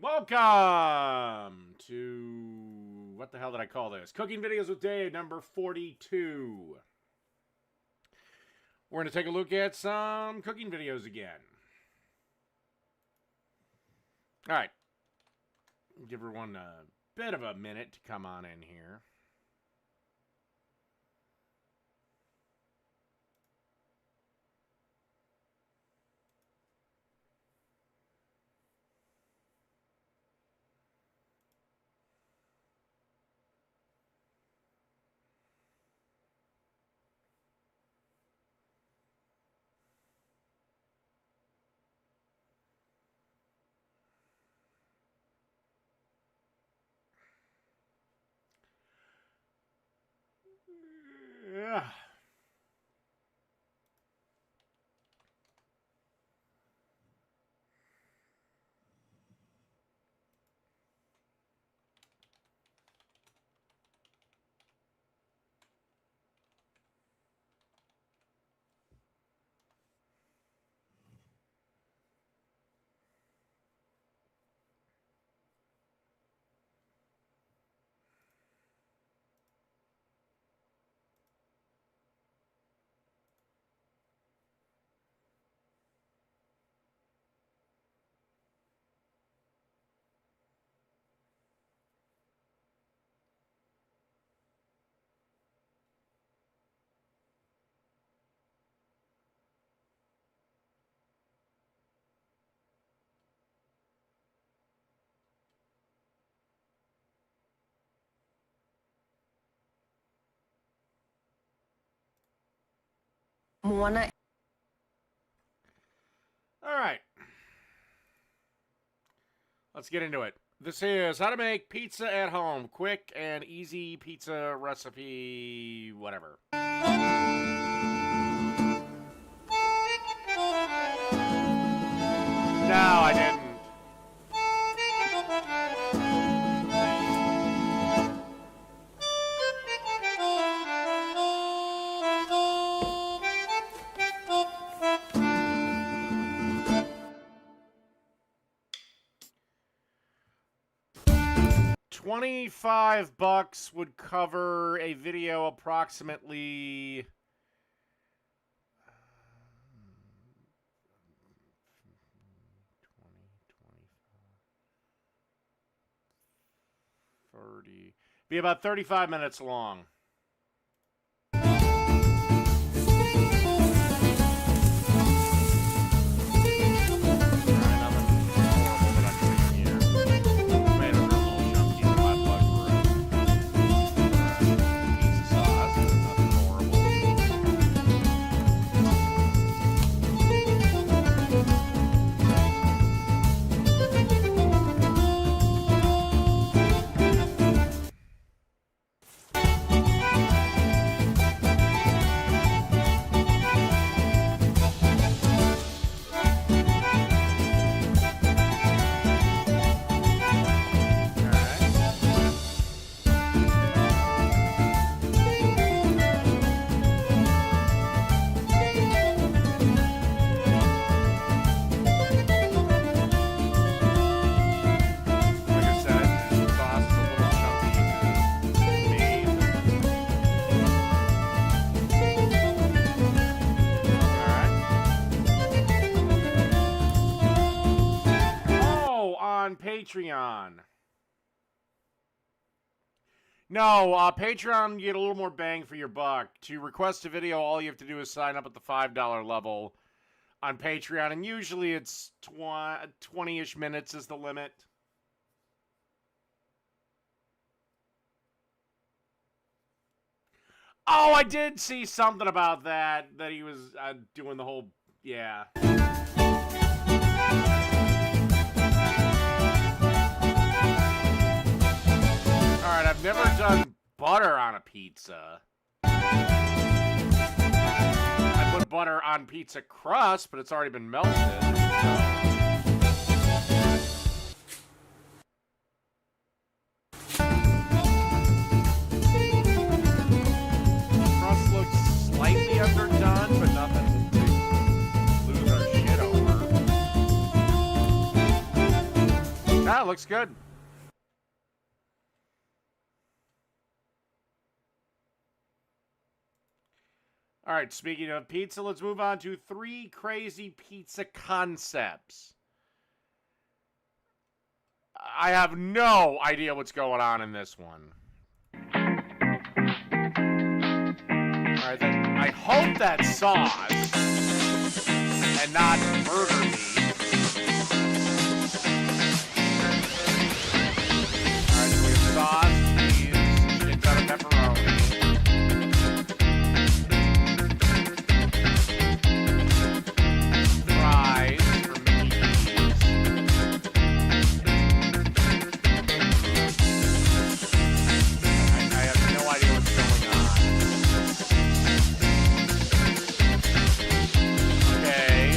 Welcome to, what the hell did I call this? Cooking Videos with Dave, number 42. We're going to take a look at some cooking videos again. Alright. Give everyone a bit of a minute to come on in here. Yeah. Moana. Alright. Let's get into it. This is how to make pizza at home. Quick and easy pizza recipe, whatever. No, I didn't. 25 bucks would cover a video approximately 30, be about 35 minutes long. Patreon. No, Patreon, you get a little more bang for your buck. To request a video, all you have to do is sign up at the $5 level on Patreon, and usually it's 20-ish minutes is the limit. Oh, I did see something about that he was doing the whole, yeah. Alright, I've never done butter on a pizza. I put butter on pizza crust, but it's already been melted. Crust looks slightly underdone, but nothing to lose our shit over. Ah, looks good. All right, speaking of pizza, let's move on to 3 crazy pizza concepts. I have no idea what's going on in this one. All right, then I hope that's sauce and not burger meat. All right, so we have sauce, cheese, shit ton of pepperoni. Fries from Mickey D's. I have no idea what's going on. Okay.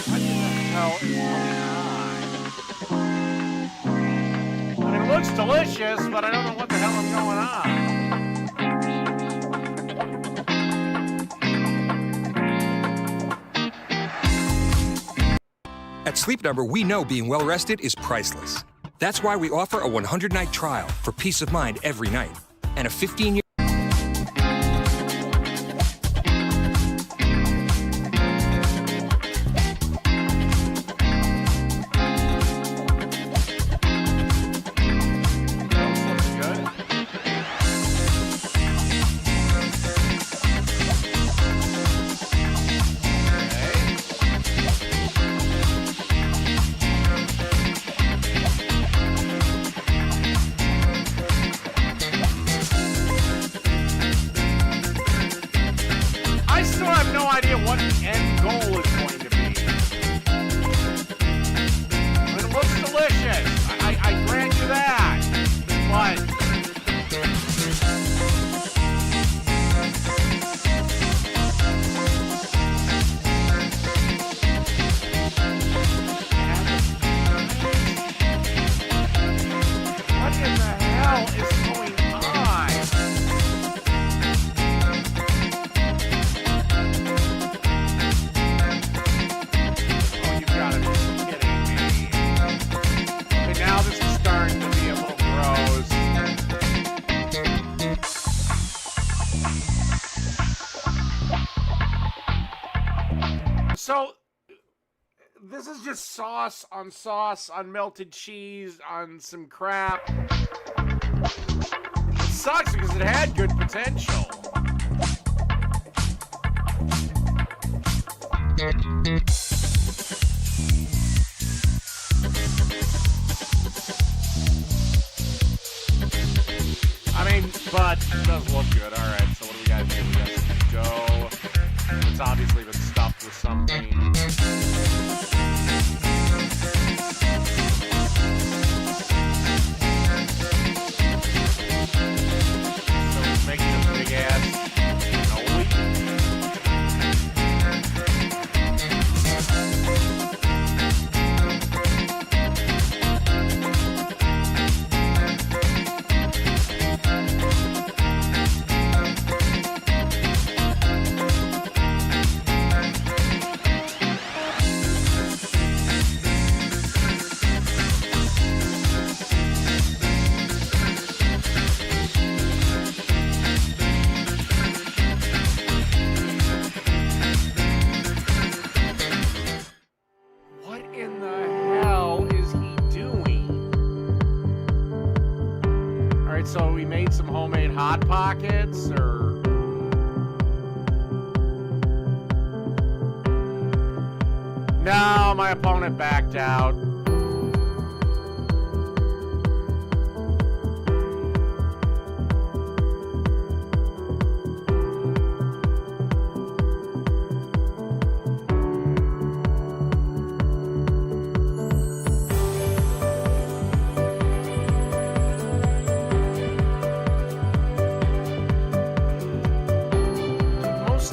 What the hell is going on? I mean, it looks delicious, but I don't know what the hell is going on. At Sleep Number, we know being well rested is priceless. That's why we offer a 100-night trial for peace of mind every night and a 15-year. Looks good. I still have no idea what the end goal is going to be. I mean, it looks delicious. I grant you that. But what in the hell is going on? Oh, you've got to be kidding me. Okay, now this is starting to be a little gross. So, this is just sauce on melted cheese, on some crap. It sucks because it had good potential. I mean, but it does look good. All right, so what do we got here? We got some dough. It's obviously been stuffed with something. So it's making a big ass cannoli. What in the hell is he doing? All right, so we made some homemade Hot Pockets, or no, my opponent backed out.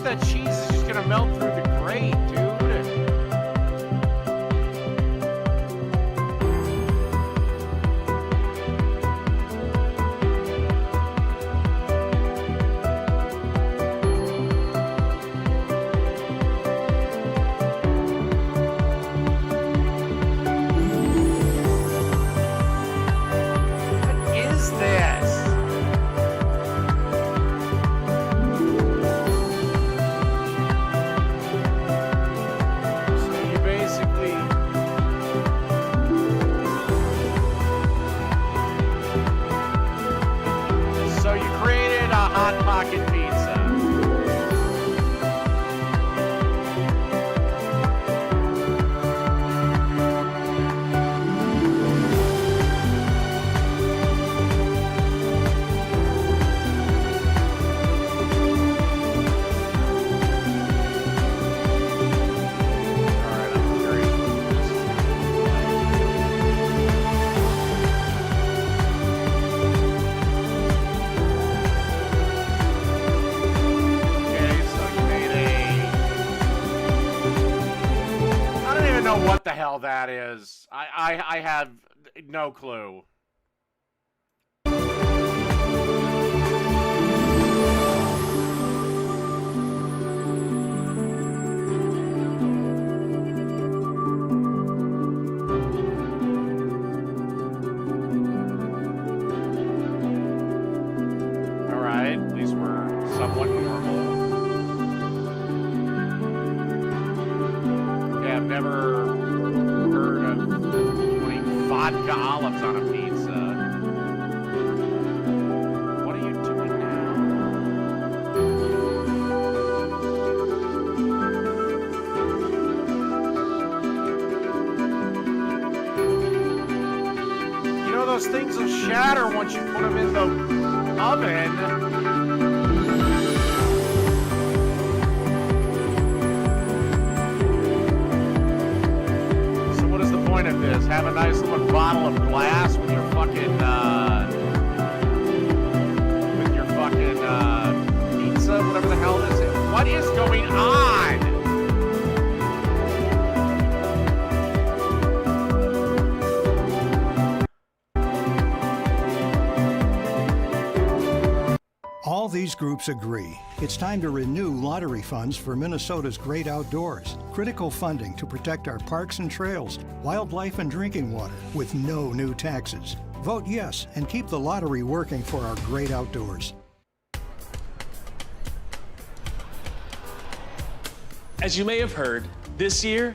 of that cheese is just gonna melt through the grate, dude. What is this? So you basically created a hot pocket pizza. Alright, I'm curious what this is Okay, so you made I don't even know what the hell that is. I have no clue. Alright, at least we're somewhat normal. Yeah, I've never heard of putting vodka olives on a pizza. What are you doing now? You know, those things will shatter once you put them in the oven. So what is the point of this? Have a nice little bottle of glass with your fucking pizza, whatever the hell this is. What is going on? All these groups agree it's time to renew lottery funds for Minnesota's great outdoors. Critical funding to protect our parks and trails, wildlife and drinking water with no new taxes. Vote yes and keep the lottery working for our great outdoors. As you may have heard, this year,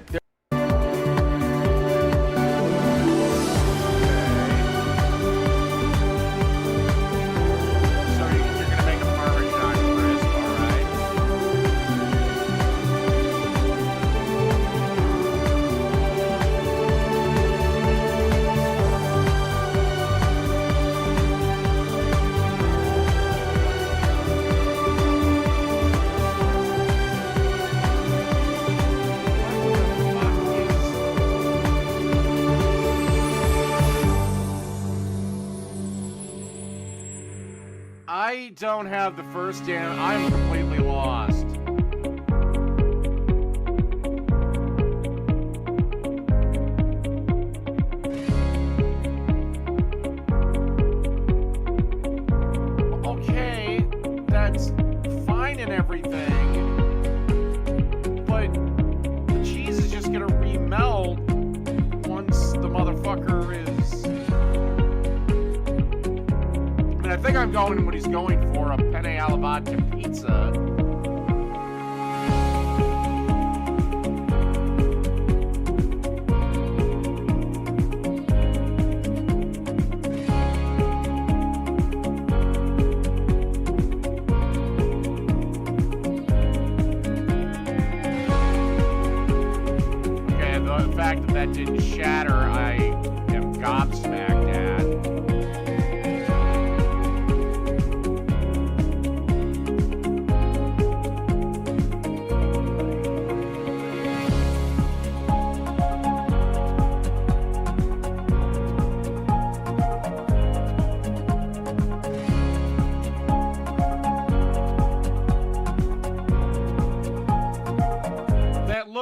So you're gonna make a Parmesan crisp, alright? I don't have the first damn. I'm completely lost. Okay, that's fine and everything, but the cheese is just gonna remelt once the motherfucker is. I think I'm going what he's going for, a penne alla vodka pizza. Okay, the fact that that didn't shatter, I am gobsmacked at.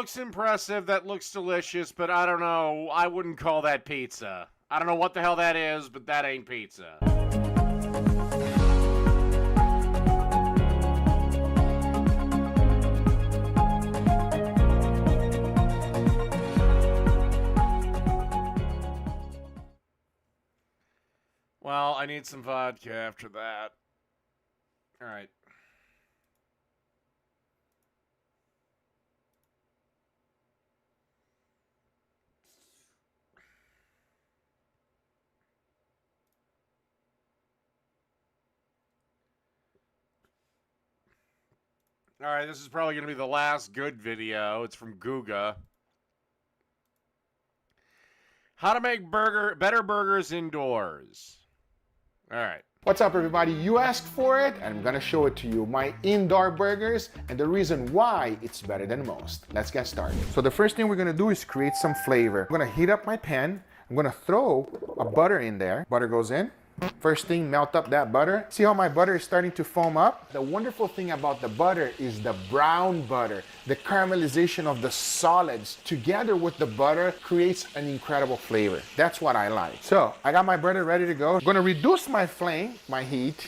looks impressive. That looks delicious, but I don't know. I wouldn't call that pizza. I don't know what the hell that is, but that ain't pizza. Well, I need some vodka after that. All right. All right, this is probably going to be the last good video. It's from Guga. How to make better burgers indoors. All right. What's up, everybody? You asked for it, and I'm gonna show it to you. My indoor burgers and the reason why it's better than most. Let's get started. So the first thing we're gonna do is create some flavor. I'm gonna heat up my pan. I'm gonna throw a butter in there. Butter goes in. First thing, melt up that butter. See how my butter is starting to foam up? The wonderful thing about the butter is the brown butter. The caramelization of the solids together with the butter creates an incredible flavor. That's what I like. So I got my butter ready to go. I'm gonna reduce my flame, my heat.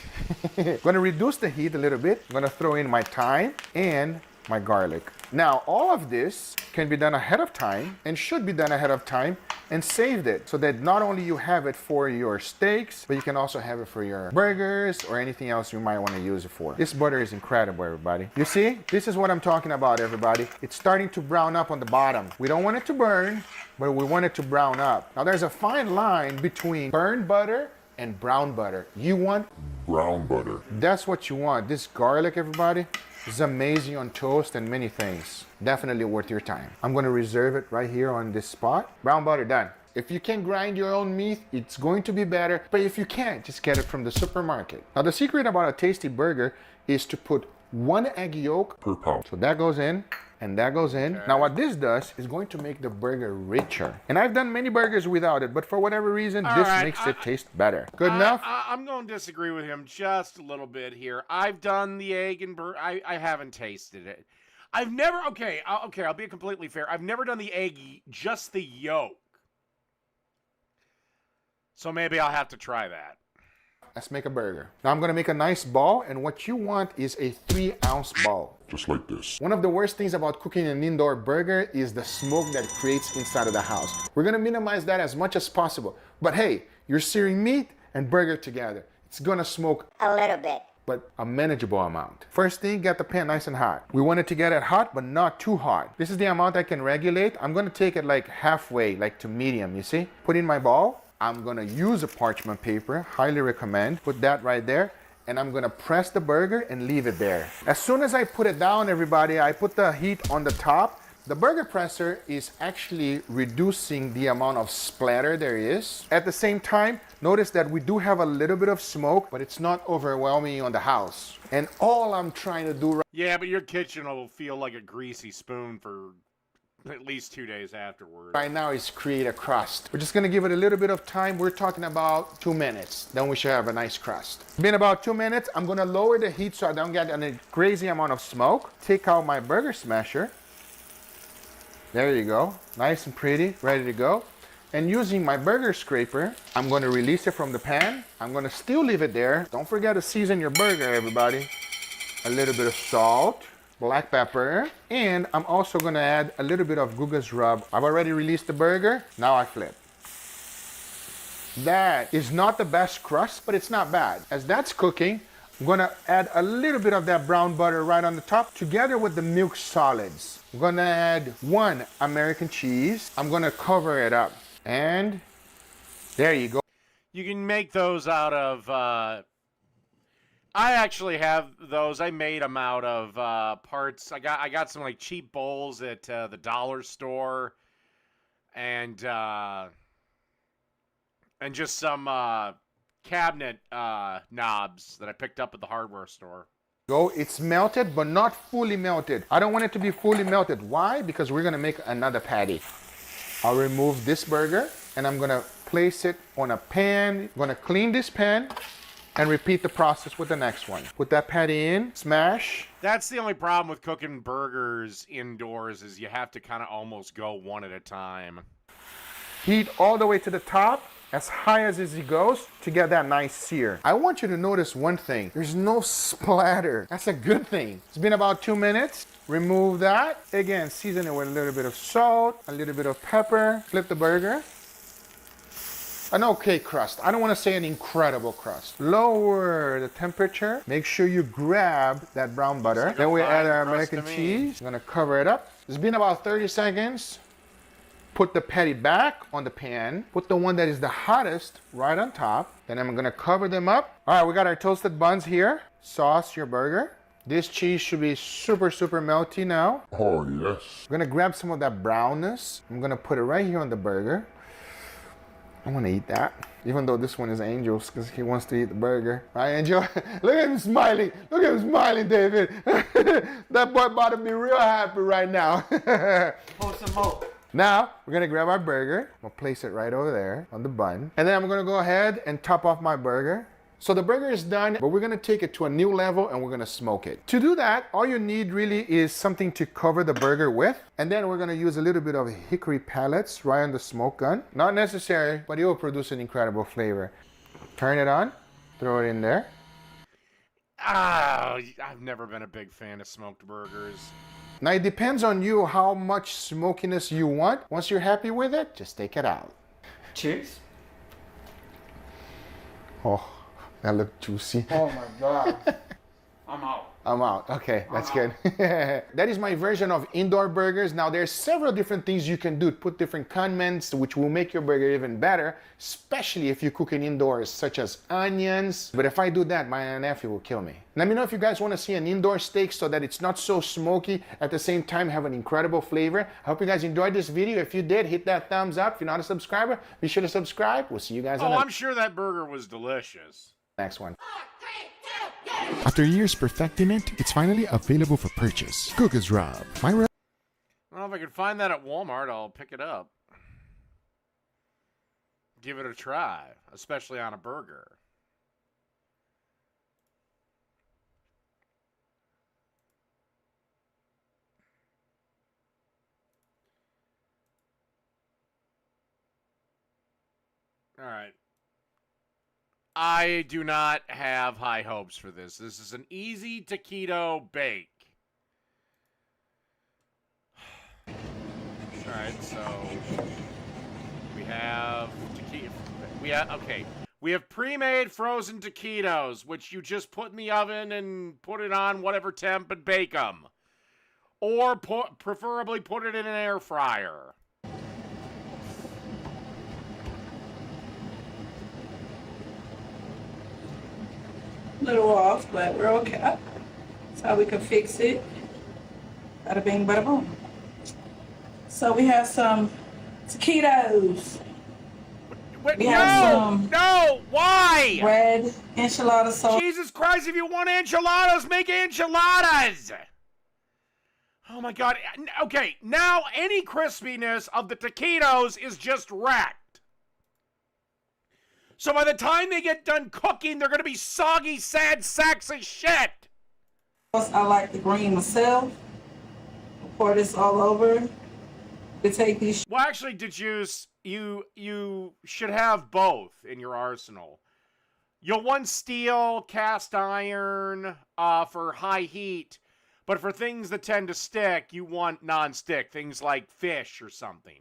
Gonna reduce the heat a little bit. I'm gonna throw in my thyme and my garlic. Now, all of this can be done ahead of time and should be done ahead of time and saved it so that not only you have it for your steaks, but you can also have it for your burgers or anything else you might want to use it for. This butter is incredible, everybody. You see, this is what I'm talking about, everybody. It's starting to brown up on the bottom. We don't want it to burn, but we want it to brown up. Now, there's a fine line between burned butter and brown butter. You want brown butter. That's what you want. This garlic, everybody, is amazing on toast and many things. Definitely worth your time. I'm gonna reserve it right here on this spot. Brown butter done. If you can grind your own meat, it's going to be better. But if you can't, just get it from the supermarket. Now, the secret about a tasty burger is to put 1 egg yolk Per pound. So that goes in and that goes in. Now what this does is going to make the burger richer. And I've done many burgers without it, but for whatever reason, this makes it taste better. Good enough? I'm going to disagree with him just a little bit here. I've done the egg and burger. I haven't tasted it. I've never, okay, I'll be completely fair. I've never done the egg, just the yolk. So maybe I'll have to try that. Let's make a burger. Now I'm gonna make a nice ball, and what you want is a 3-ounce ball. Just like this. One of the worst things about cooking an indoor burger is the smoke that it creates inside of the house. We're gonna minimize that as much as possible. But hey, you're searing meat and burger together. It's gonna smoke a little bit, but a manageable amount. First thing, get the pan nice and hot. We want it to get it hot, but not too hot. This is the amount I can regulate. I'm gonna take it like halfway, like to medium, you see? Put in my ball. I'm gonna use a parchment paper, highly recommend. Put that right there, and I'm gonna press the burger and leave it there. As soon as I put it down, everybody, I put the heat on the top. The burger presser is actually reducing the amount of splatter there is. At the same time, notice that we do have a little bit of smoke, but it's not overwhelming on the house. And all I'm trying to do Yeah, but your kitchen will feel like a greasy spoon for at least 2 days afterwards. right now is create a crust. We're just gonna give it a little bit of time. We're talking about 2 minutes. Then we should have a nice crust. Been about 2 minutes. I'm gonna lower the heat so I don't get a crazy amount of smoke. Take out my burger smasher. There you go. Nice and pretty, ready to go. And using my burger scraper, I'm gonna release it from the pan. I'm gonna still leave it there. Don't forget to season your burger, everybody. A little bit of salt, black pepper, and I'm also gonna add a little bit of Guga's rub. I've already released the burger, now I flip. That is not the best crust, but it's not bad. As that's cooking, I'm gonna add a little bit of that brown butter right on the top together with the milk solids. I'm gonna add 1 American cheese. I'm gonna cover it up, and there you go. You can make those out of, I actually have those. I made them out of parts. I got some like cheap bowls at the dollar store, and just some cabinet knobs that I picked up at the hardware store. It's melted, but not fully melted. I don't want it to be fully melted. Why? Because we're gonna make another patty. I'll remove this burger, and I'm gonna place it on a pan. I'm gonna clean this pan. and repeat the process with the next one. Put that patty in, smash. That's the only problem with cooking burgers indoors is you have to kind of almost go one at a time. Heat all the way to the top, as high as it goes, to get that nice sear. I want you to notice one thing. There's no splatter. That's a good thing. It's been about 2 minutes. Remove that. Again, season it with a little bit of salt, a little bit of pepper. Flip the burger. An okay crust. I don't want to say an incredible crust. Lower the temperature. Make sure you grab that brown butter. Then we add our American cheese. I'm gonna cover it up. It's been about 30 seconds. Put the patty back on the pan. Put the one that is the hottest right on top. Then I'm gonna cover them up. All right, we got our toasted buns here. Sauce your burger. This cheese should be super, super melty now. Oh, yes. I'm gonna grab some of that brownness. I'm gonna put it right here on the burger. I wanna eat that. Even though this one is Angel's because he wants to eat the burger. Right, Angel? Look at him smiling. Look at him smiling, David. That boy about to be real happy right now. Pour some more. Now, we're gonna grab our burger. We'll place it right over there on the bun. And then I'm gonna go ahead and top off my burger. So the burger is done, but we're gonna take it to a new level and we're gonna smoke it. To do that, all you need really is something to cover the burger with. And then we're gonna use a little bit of hickory pellets right on the smoke gun. Not necessary, but it will produce an incredible flavor. Turn it on, throw it in there. Ah, I've never been a big fan of smoked burgers. Now it depends on you how much smokiness you want. Once you're happy with it, just take it out. Cheers. Oh, that looked juicy. Oh my God. I'm out. I'm out. Okay, that's good. That is my version of indoor burgers. Now there's several different things you can do. Put different condiments which will make your burger even better, especially if you're cooking indoors, such as onions. But if I do that, my nephew will kill me. Let me know if you guys want to see an indoor steak so that it's not so smoky, at the same time have an incredible flavor. I hope you guys enjoyed this video. If you did, hit that thumbs up. If you're not a subscriber, be sure to subscribe. We'll see you guys on the I'm sure that burger was delicious. next one. After years perfecting it, it's finally available for purchase. Cookers Rob. I don't know if I can find that at Walmart. I'll pick it up. Give it a try, especially on a burger. All right. I do not have high hopes for this. This is an easy taquito bake. All right, so we have taquito. We have pre-made frozen taquitos, which you just put in the oven and put it on whatever temp and bake them, or preferably put it in an air fryer. Little off, but we're okay. That's how we can fix it. Bada bing, bada boom. So we have some taquitos. We have some why? red enchilada sauce. Jesus Christ, if you want enchiladas, make enchiladas! Oh my God. Okay, now any crispiness of the taquitos is just wrecked. So by the time they get done cooking, they're going to be soggy, sad sacks of shit. I like the green myself. I'll pour this all over. To take these. Well, actually, DeJuice, you should have both in your arsenal. You'll want steel, cast iron for high heat, but for things that tend to stick, you want non-stick, things like fish or something.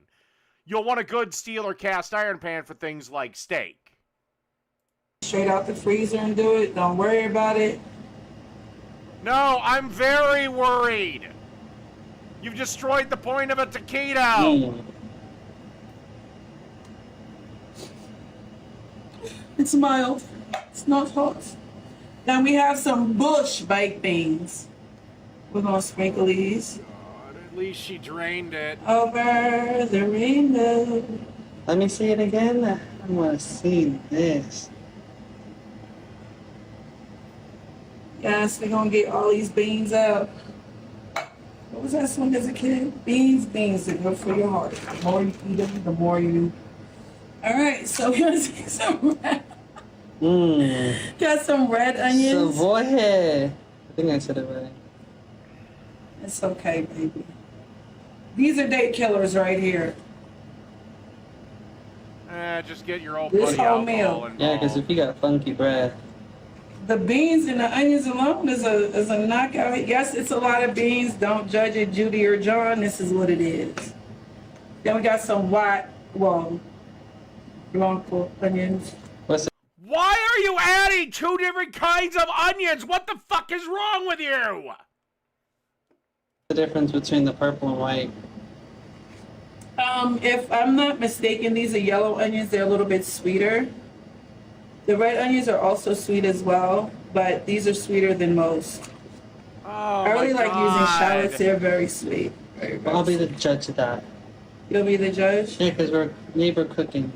You'll want a good steel or cast iron pan for things like steak. Straight out the freezer and do it. Don't worry about it. No, I'm very worried. You've destroyed the point of a taquito. It's mild. It's not hot. Now we have some bush baked beans. We're gonna sprinkle these God, at least she drained it. over the rainbow. Let me see it again. I want to see this. Yes, we're gonna get all these beans out. What was that song as a kid? Beans are good for your heart. The more you eat them, the more you. All right, so we're gonna take some. Mmm. Got some red onions. Savoy. I think I said it right. It's okay, baby. These are date killers right here. Just get your old This buddy whole alcohol meal. involved. Yeah, because if you got funky bread. The beans and the onions alone is a knockout. Yes, it's a lot of beans. Don't judge it, Judy or John. This is what it is. Then we got some blanco onions. What's Why are you adding two different kinds of onions? What the fuck is wrong with you? the difference between the purple and white? If I'm not mistaken, these are yellow onions. They're a little bit sweeter. The red onions are also sweet as well, but these are sweeter than most. Oh, I really my like God. using shallots. They're very sweet. Very, very I'll be the sweet. judge of that. You'll be the judge? Yeah, because we're neighbor cooking.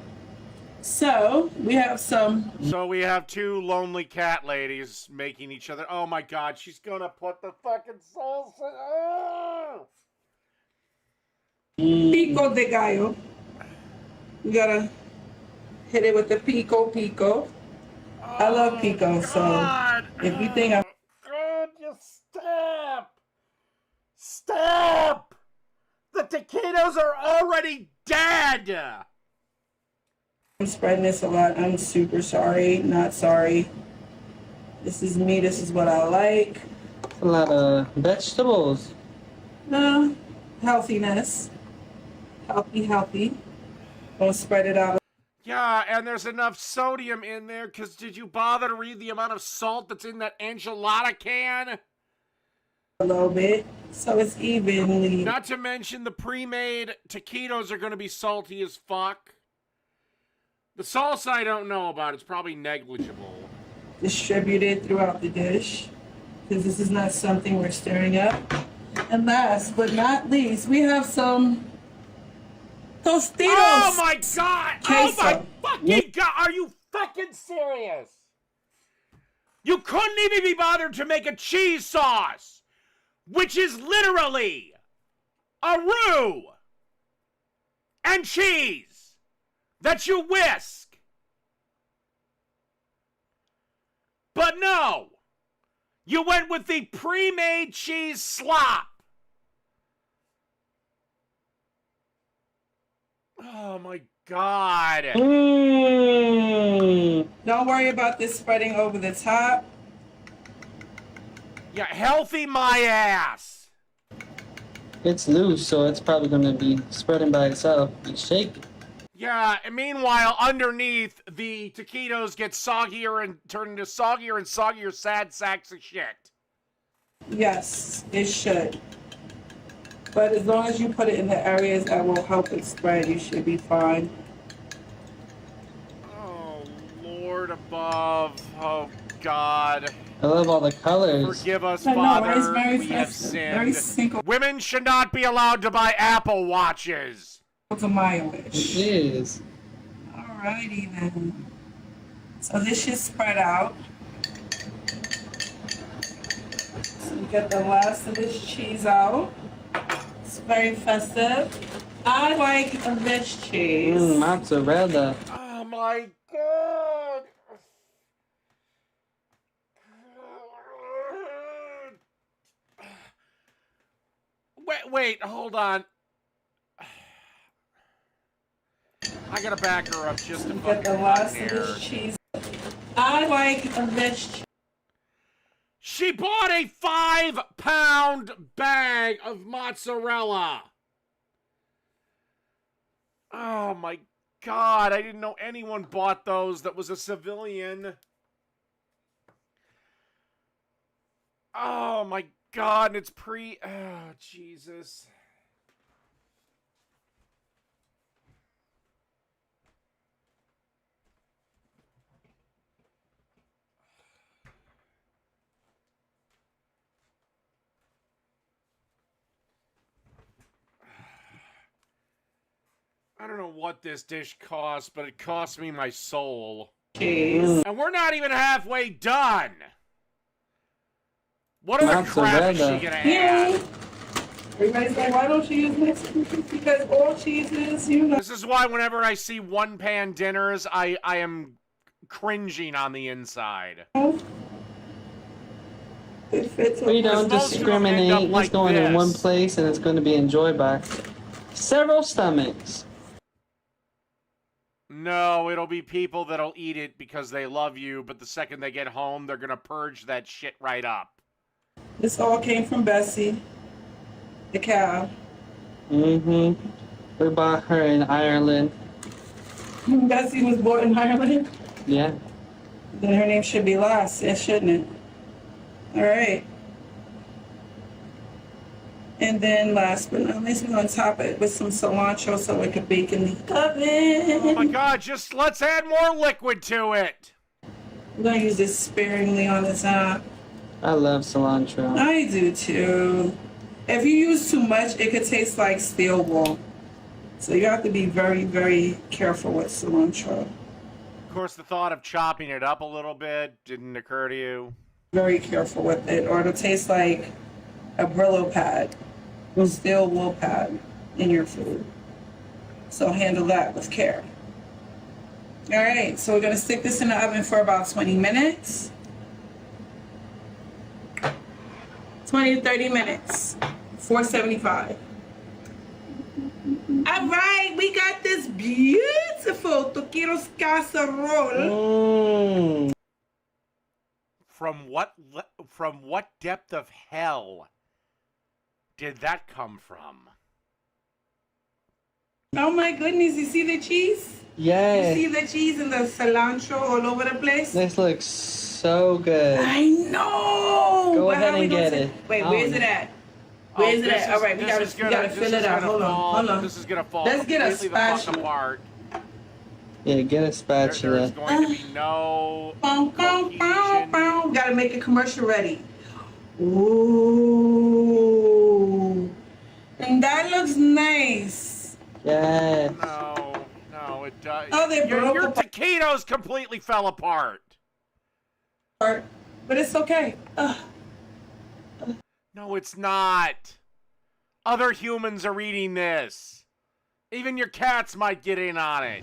So, we have some... So we have two lonely cat ladies making each other. Oh my God, she's gonna put the fucking salsa. Oh! Pico de gallo. You gotta hit it with the pico. I love pico, so God. if you think I'm... God, you stop! Stop! The taquitos are already dead! I'm spreading this a lot. I'm super sorry. Not sorry. This is me. This is what I like. A lot of vegetables. No, healthiness. Healthy. Don't spread it out Yeah, and there's enough sodium in there, because did you bother to read the amount of salt that's in that enchilada can? a little bit, so it's evenly Not to mention the pre-made taquitos are going to be salty as fuck. The salsa I don't know about. It's probably negligible. distributed throughout the dish, because this is not something we're stirring up. And last but not least, we have some Tostitos. Oh my God! Queso. Oh my fucking God! Are you fucking serious? You couldn't even be bothered to make a cheese sauce, which is literally a roux and cheese that you whisk. But no, you went with the pre-made cheese slop. Oh my God. Mmm. Don't worry about this spreading over the top. Yeah, healthy my ass. It's loose, so it's probably going to be spreading by itself and shaking. Yeah, and meanwhile, underneath, the taquitos get soggier and turn into soggier and soggier sad sacks of shit. Yes, it should. But as long as you put it in the areas that will help it spread, you should be fine. Oh, Lord above. Oh, God. I love all the colors. Forgive us, I know, Father. right? It's very We have festive, very sinned. Cinco Women should not be allowed to buy Apple Watches. de Mayo It ish. is. Alrighty then. So this should spread out. So you get the last of this cheese out. It's very festive. I like this cheese. Mmm, mozzarella. Oh, my God. Wait, hold on. I gotta back her up just a You fucking get the last button of here. this cheese. I like this cheese. She bought a 5-pound bag of mozzarella. Oh my God, I didn't know anyone bought those that was a civilian. Oh my God, and it's oh Jesus. I don't know what this dish costs, but it cost me my soul. Cheese. And we're not even halfway done. What other crap Mozzarella. is she gonna add? Yeah. Everybody's like, why don't you use Mexican cheese? Because all cheeses, This is why whenever I see one-pan dinners, I am cringing on the inside. It fits. We don't most of them end discriminate. up It's like going in one this. place and it's going to be enjoyed by several stomachs. No, it'll be people that'll eat it because they love you, but the second they get home, they're gonna purge that shit right up. This all came from Bessie, the cow. We bought her in Ireland. Bessie was born in Ireland. Yeah. Then her name should be Lass, shouldn't it? All right. And then last but not least, we're gonna top it with some cilantro so it can bake in the oven. Oh my god, just let's add more liquid to it. I'm gonna use this sparingly on the top. I love cilantro. I do too. If you use too much, it could taste like steel wool. So you have to be very, very careful with cilantro. Of course, the thought of chopping it up a little bit didn't occur to you. Very careful with it, or it'll taste like a Brillo pad, a steel wool pad in your food. So handle that with care. All right, so we're gonna stick this in the oven for about 20 minutes. 20 to 30 minutes, 475. All right, we got this beautiful taquitos casserole. From what depth of hell did that come from? Oh my goodness, you see the cheese? Yeah. You see the cheese and the cilantro all over the place? This looks so good. I know. Go But ahead how we and gonna get ta- it. Wait, Oh, where's it at? Where's it at? All right, we gotta fill it out. Hold on. This is gonna fall. Let's get a completely the fuck spatula. apart. Yeah, get a There's spatula. going to be no Bow, bow, bow, cohesion. bow. Gotta make a commercial ready. Ooh. And that looks nice. Yeah. No, it does. Oh, they broke your apart. taquitos completely fell apart. But it's okay. No, it's not. Other humans are eating this. Even your cats might get in on it.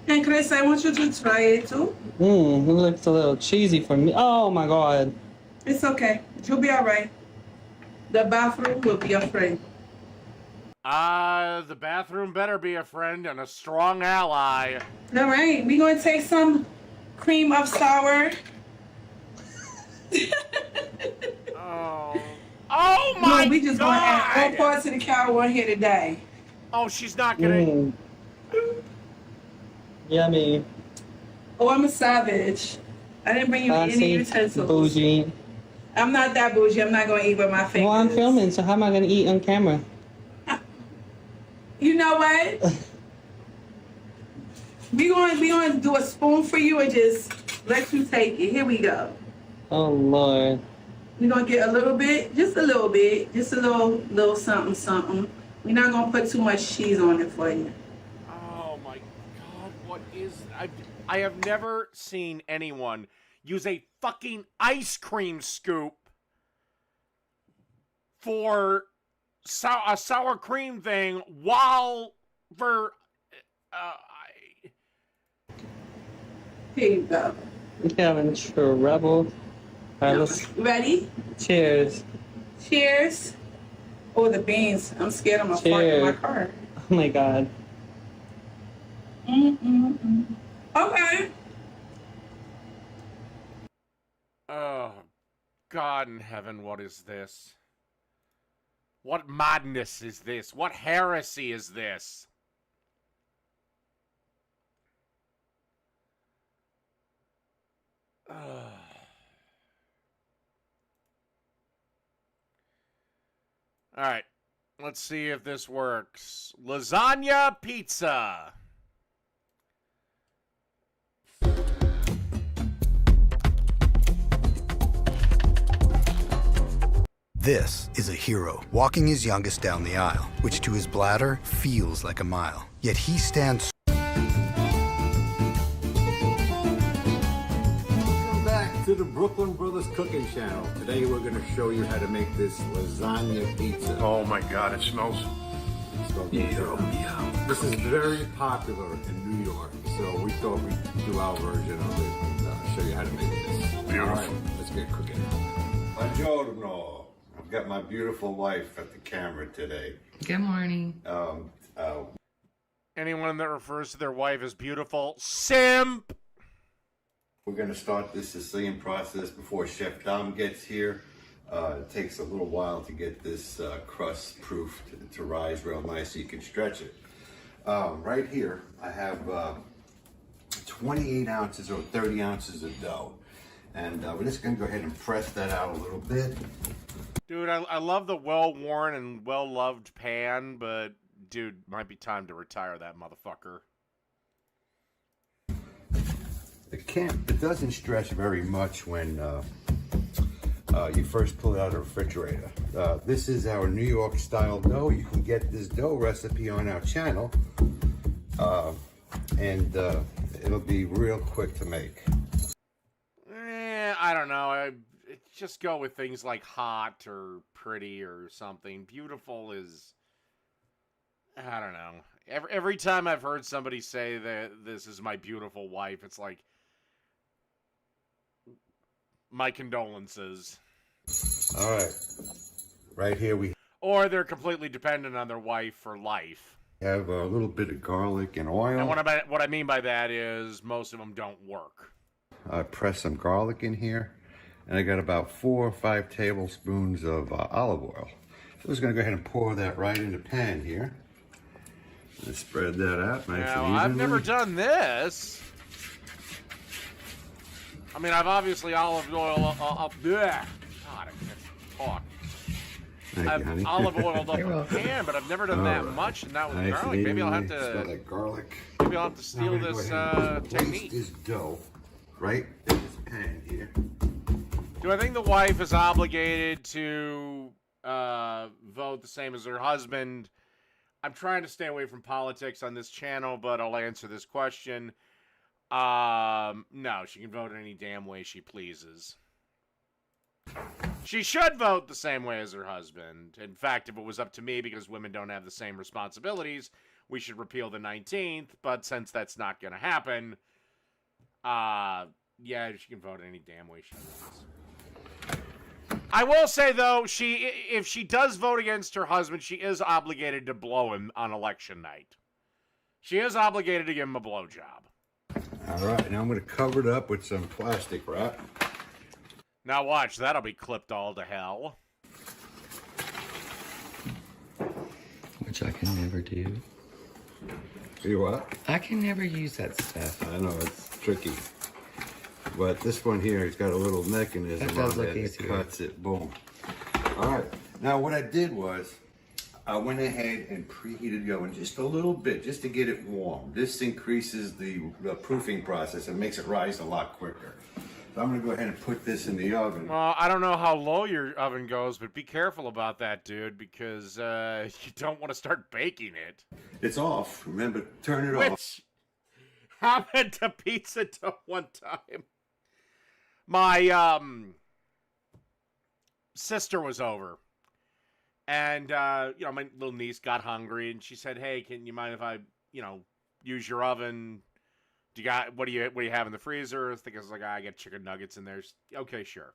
And Chris, I want you to try it too. It looks a little cheesy for me. Oh my god. It's okay. You'll be all right. The bathroom will be your friend. The bathroom better be a friend and a strong ally. All right, we're going to take some cream of sour. Oh my No, we just going to add all God! parts of the cow on here today. Oh, she's not gonna. Yummy. Oh, I'm a savage. I didn't bring you any Classy, utensils. bougie. I'm not that bougie. I'm not going to eat with my fingers. Well, I'm filming, so how am I going to eat on camera? You know what? we going to do a spoon for you and just let you take it. Here we go. Oh, Lord. We're going to get a little bit, just a little bit, just a little something, something. We're not going to put too much cheese on it for you. Oh my God! What is? I have never seen anyone use a fucking ice cream scoop for a sour cream thing while for. Here you go. We're having trouble. All right, let's... Ready? Cheers. Cheers. Oh, the beans. I'm scared I'm going to fart in my Cheers. car. Oh my god. Okay. Oh, God in heaven! What is this? What madness is this? What heresy is this? All right, let's see if this works. Lasagna pizza. This is a hero walking his youngest down the aisle, which to his bladder feels like a mile. Yet he stands. Welcome back to the Brooklyn Brothers Cooking Channel. Today we're going to show you how to make this lasagna pizza. Oh my God, it smells Yeah. This is very popular in New York, so we thought we'd do our version of it and show you how to make this. Beautiful. All right, let's get cooking. Buongiorno. I've got my beautiful wife at the camera today. Good morning. Anyone that refers to their wife as beautiful, simp! We're going to start this Sicilian process before Chef Dom gets here. It takes a little while to get this crust proof to rise real nice so you can stretch it. Right here, I have 28 ounces or 30 ounces of dough. And we're just going to go ahead and press that out a little bit. Dude, I love the well-worn and well-loved pan, but, dude, might be time to retire that motherfucker. It doesn't stretch very much when you first pull it out of the refrigerator. This is our New York style dough. You can get this dough recipe on our channel, and it'll be real quick to make. I don't know. I just go with things like hot or pretty or something. Beautiful is, I don't know. Every time I've heard somebody say that this is my beautiful wife, it's like, my condolences. All right. Right here we Or they're completely dependent on their wife for life. have a little bit of garlic and oil. And what I mean by that is most of them don't work. I press some garlic in here, and I got about 4 or 5 tablespoons of olive oil. So I'm just going to go ahead and pour that right in the pan here. And spread that out nice and evenly. I've never done this. I mean, I've obviously olive oil up there. God, I can't talk. I've olive oiled up a pan, but I've never done that much, and that was nice garlic. Maybe I'll have to. Smell that garlic. Maybe I'll have to steal this technique. This dough right in this pan here. Do I think the wife is obligated to vote the same as her husband? I'm trying to stay away from politics on this channel, but I'll answer this question. No, she can vote any damn way she pleases. She should vote the same way as her husband. In fact, if it was up to me, because women don't have the same responsibilities, we should repeal the 19th. But since that's not going to happen, yeah, she can vote any damn way she wants. I will say, though, if she does vote against her husband, she is obligated to blow him on election night. She is obligated to give him a blowjob. All right, now I'm going to cover it up with some plastic wrap. Now watch, that'll be clipped all to hell. Which I can never do. You what? I can never use that stuff. I know, it's tricky. But this one here has got a little mechanism on it that cuts it. Boom. All right. Now what I did was I went ahead and preheated the oven just a little bit, just to get it warm. This increases the proofing process and makes it rise a lot quicker. So I'm going to go ahead and put this in the oven. Well, I don't know how low your oven goes, but be careful about that, dude, because you don't want to start baking it. It's off. Remember, turn it off. Which happened to pizza dough one time. My sister was over, and you know, my little niece got hungry, and she said, "Hey, can you mind if I, you know, use your oven? Do you got what do you have in the freezer?" I think I was like, "I got chicken nuggets in there." Okay, sure.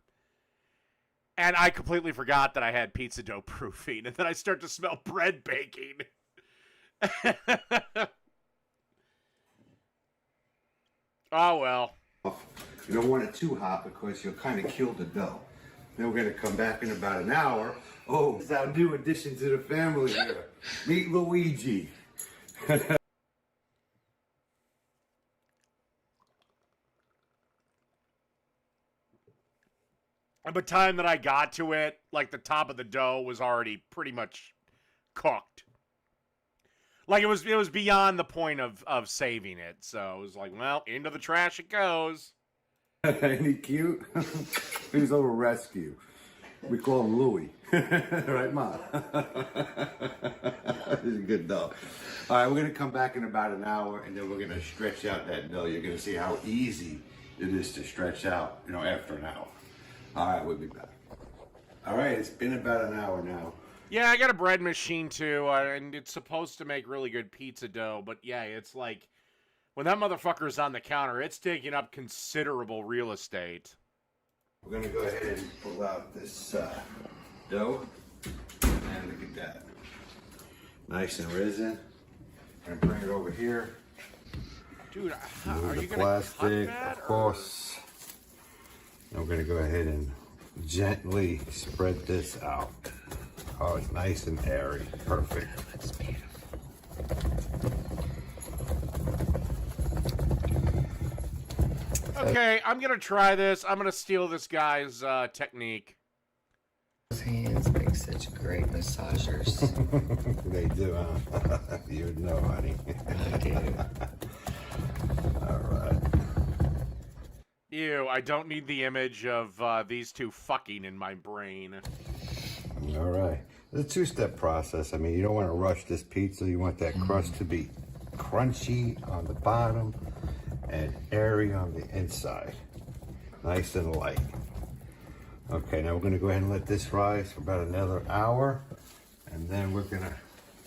And I completely forgot that I had pizza dough proofing, and then I start to smell bread baking. Oh well. You don't want it too hot because you'll kind of kill the dough. Then we're going to come back in about an hour. Oh, it's our new addition to the family here. Meet Luigi. By the time that I got to it, like the top of the dough was already pretty much cooked. Like it was beyond the point of saving it. So it was like, well, into the trash it goes. Ain't he cute? He's a little rescue. We call him Louie. Right, Ma? He's a good dog. All right, we're going to come back in about an hour, and then we're going to stretch out that dough. You're going to see how easy it is to stretch out, you know, after an hour. All right, we'll be back. All right, it's been about an hour now. Yeah, I got a bread machine too, and it's supposed to make really good pizza dough, but yeah, it's like, when that motherfucker's on the counter, it's taking up considerable real estate. We're gonna go ahead and pull out this dough, and look at that. Nice and risen. I'm gonna bring it over here. Dude, are Remove you the gonna plastic, cut that, of course. And we're gonna go ahead and gently spread this out. Oh, it's nice and airy. Perfect. That's beautiful. Okay, I'm gonna try this. I'm gonna steal this guy's technique. Those hands make such great massagers. They do, huh? You would know, honey. I do. All right. Ew, I don't need the image of these two fucking in my brain. All right. It's a two-step process. I mean, you don't want to rush this pizza. You want that crust to be crunchy on the bottom and airy on the inside. Nice and light. Okay, now we're going to go ahead and let this rise for about another hour. And then we're going to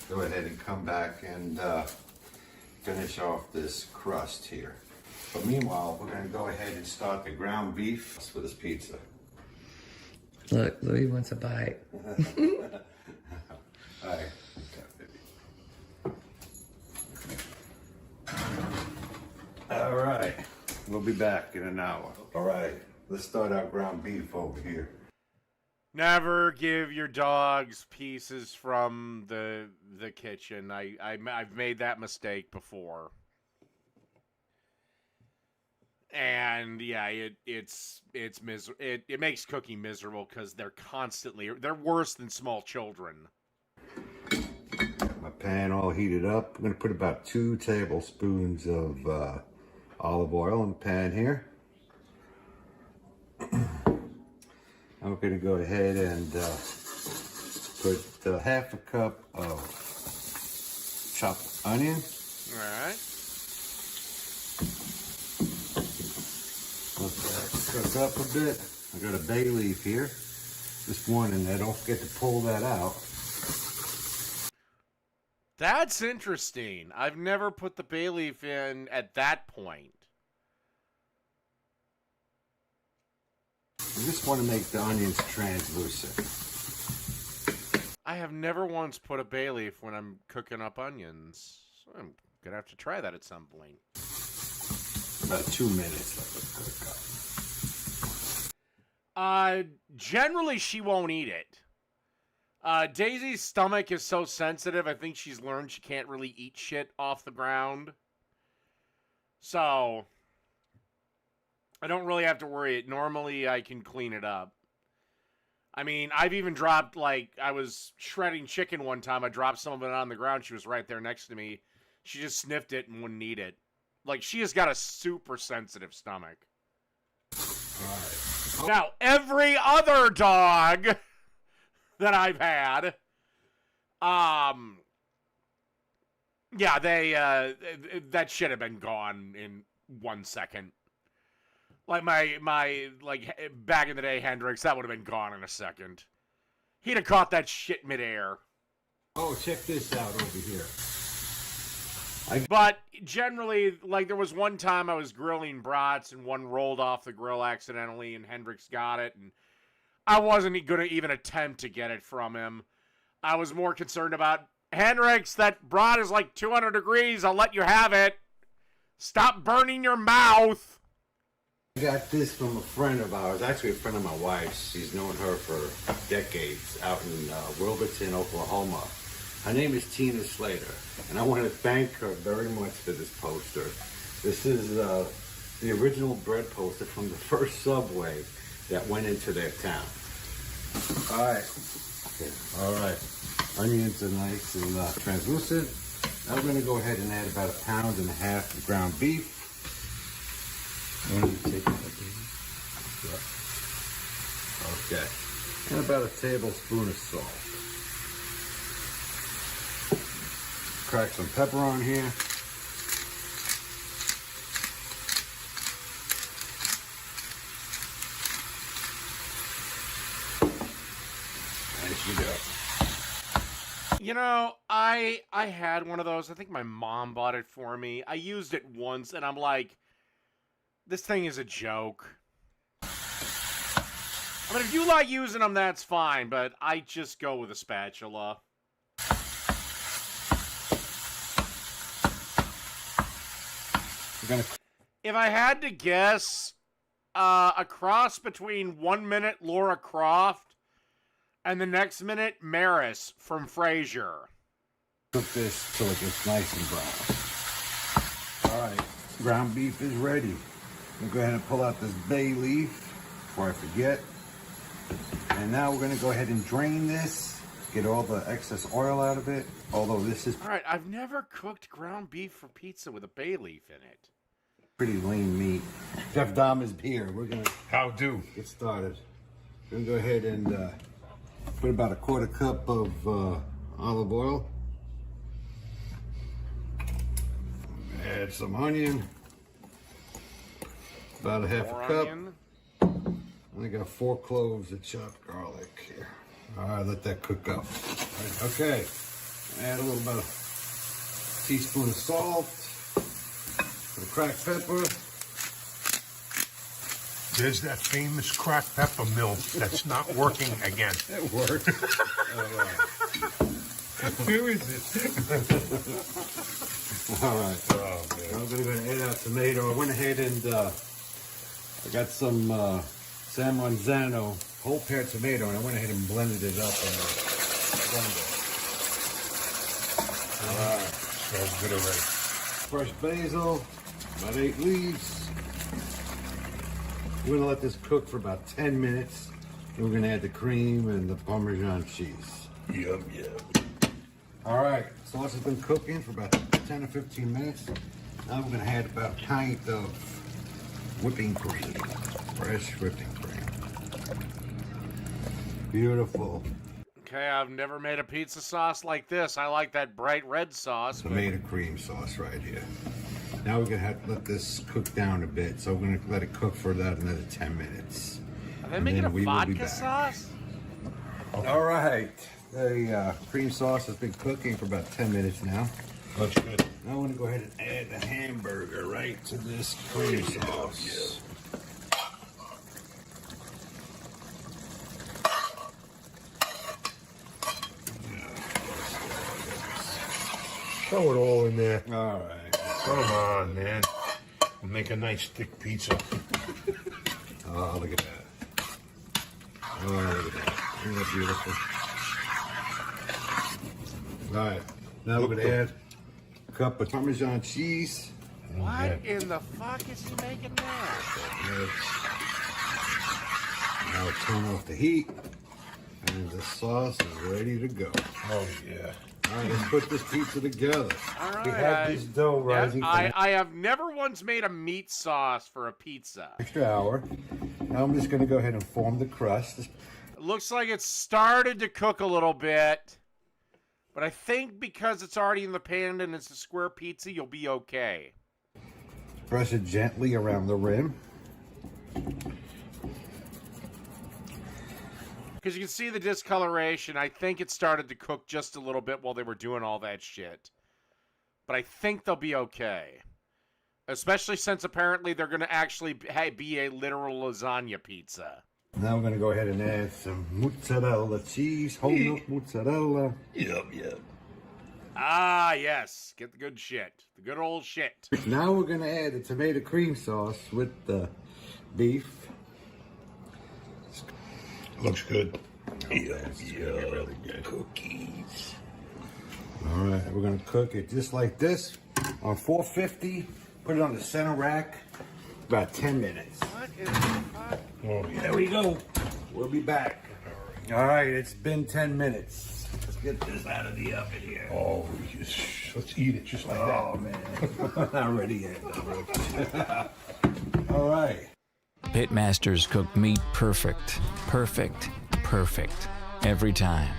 go ahead and come back and finish off this crust here. But meanwhile, we're going to go ahead and start the ground beef for this pizza. Look, Louis wants a bite. All right. All right. We'll be back in an hour. All right. Let's start our ground beef over here. Never give your dogs pieces from the kitchen. I've made that mistake before. And yeah, it makes cooking miserable because they're worse than small children. My pan all heated up. I'm gonna put about 2 tablespoons of olive oil in the pan here. I'm gonna go ahead and put half a cup of chopped onion. All right. Let that cook up a bit. I got a bay leaf here. This morning, there. Don't forget to pull that out. That's interesting. I've never put the bay leaf in at that point. You just want to make the onions translucent. I have never once put a bay leaf when I'm cooking up onions. So I'm gonna have to try that at some point. About 2 minutes, let it cook up. Generally she won't eat it. Daisy's stomach is so sensitive, I think she's learned she can't really eat shit off the ground. So I don't really have to worry. Normally I can clean it up. I mean, I've even dropped, like, I was shredding chicken one time. I dropped some of it on the ground. She was right there next to me. She just sniffed it and wouldn't eat it. Like, she has got a super sensitive stomach. Alright. Now, every other dog that I've had, yeah, that shit had been gone in 1 second. Like like back in the day, Hendrix, that would have been gone in a second. He'd have caught that shit midair. Oh, check this out over here. But generally, like, there was one time I was grilling brats and one rolled off the grill accidentally and Hendrix got it, and I wasn't going to even attempt to get it from him. I was more concerned about, Hendrix, that brat is like 200 degrees. I'll let you have it. Stop burning your mouth. I got this from a friend of ours, actually a friend of my wife's. She's known her for decades out in Wilburton, Oklahoma. Her name is Tina Slater, and I want to thank her very much for this poster. This is the original bread poster from the first Subway that went into their town. All right. Okay. All right. Onions are nice and translucent. Now we're going to go ahead and add about 1.5 pounds of ground beef. Okay. And about a tablespoon of salt. Crack some pepper on here. There you go. You know, I had one of those. I think my mom bought it for me. I used it once, and I'm like, this thing is a joke. I mean, if you like using them, that's fine, but I just go with a spatula. If I had to guess, a cross between 1 minute Laura Croft and the next minute Maris from Frasier. Cook this so it gets nice and brown. All right, ground beef is ready. I'm gonna go ahead and pull out this bay leaf before I forget. And now we're gonna go ahead and drain this, get all the excess oil out of it. Although this is All right, I've never cooked ground beef for pizza with a bay leaf in it. pretty lean meat. Chef Dom is here. We're gonna get started. We're gonna go ahead and put about a quarter cup of olive oil. Add some onion. About a half a cup. I got 4 cloves of chopped garlic here. All right, let that cook up. Right, okay, add a little bit of teaspoon of salt, some cracked pepper. There's that famous cracked pepper mill that's not working again. It worked. Who is it? All right. Oh, I'm going to go ahead and add our tomato. I went ahead and I got some San Marzano whole pear tomato, and I went ahead and blended it up in a blender. All right. Smells good already. Fresh basil, about 8 leaves. We're going to let this cook for about 10 minutes. And we're going to add the cream and the Parmesan cheese. Yum, yum. All right, sauce has been cooking for about 10 or 15 minutes. Now we're going to add about a pint of whipping cream, fresh whipping cream. Beautiful. Okay, I've never made a pizza sauce like this. I like that bright red sauce. Tomato cream sauce right here. Now we're going to have to let this cook down a bit. So we're going to let it cook for that another 10 minutes. Are they making a vodka sauce? All right. The cream sauce has been cooking for about 10 minutes now. Looks good. Now I want to go ahead and add the hamburger right to this cream sauce. Throw it all in there. All right. Come on, man. We'll make a nice thick pizza. Oh, look at that. Oh, look at that. Isn't that beautiful? All right. Now we're going to add a cup of Parmesan cheese. What in the fuck is he making now? Now turn off the heat. And the sauce is ready to go. Oh, yeah. All right, let's put this pizza together. All right. We have this dough rising. I have never once made a meat sauce for a pizza. Extra hour. Now I'm just going to go ahead and form the crust. It looks like it's started to cook a little bit. But I think because it's already in the pan and it's a square pizza, you'll be okay. Press it gently around the rim. Because you can see the discoloration. I think it started to cook just a little bit while they were doing all that shit. But I think they'll be okay. Especially since apparently they're going to actually be a literal lasagna pizza. Now we're going to go ahead and add some mozzarella cheese, whole milk mozzarella. Yum, yum. Ah, yes. Get the good shit. The good old shit. Now we're going to add the tomato cream sauce with the beef. Looks good. Yeah, really good. Cookies. All right, we're going to cook it just like this on 450. Put it on the center rack. About 10 minutes. What is the fuck? Oh, yeah. There we go. We'll be back. All right, it's been 10 minutes. Let's get this out of the oven here. Oh, let's eat it just like that. Oh, man. Not ready yet. All right. Pitmasters cook meat perfect, perfect, perfect, every time.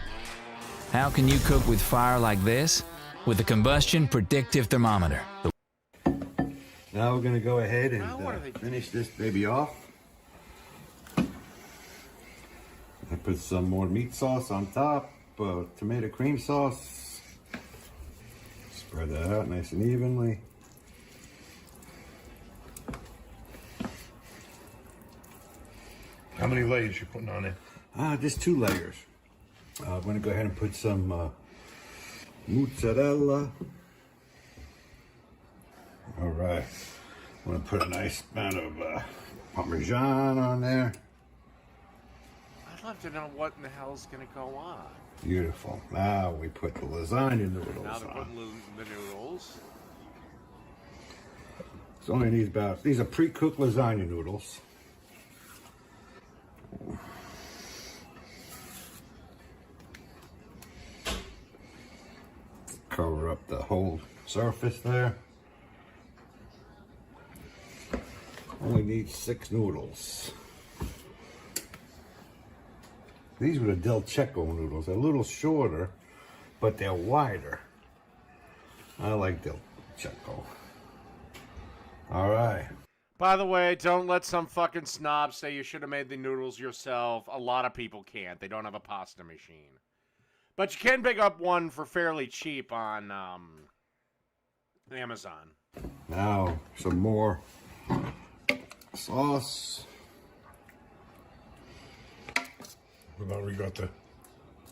How can you cook with fire like this? With the Combustion Predictive Thermometer. Now we're going to go ahead and finish this baby off. I put some more meat sauce on top. tomato cream sauce. Spread that out nice and evenly. How many layers you putting on it? Just 2 layers. I'm gonna go ahead and put some mozzarella. All right. I'm gonna put a nice amount of Parmesan on there. I'd love to know what in the hell's gonna go on. Beautiful. Now we put the lasagna noodles Now they're on. putting the noodles. It's only these are pre-cooked lasagna noodles. Cover up the whole surface there. Only need 6 noodles. These were the Del Checo noodles. They're a little shorter, but they're wider. I like Del Checo. All right. By the way, don't let some fucking snob say you should have made the noodles yourself. A lot of people can't. They don't have a pasta machine. But you can pick up one for fairly cheap on Amazon. Now, some more sauce. What about ricotta?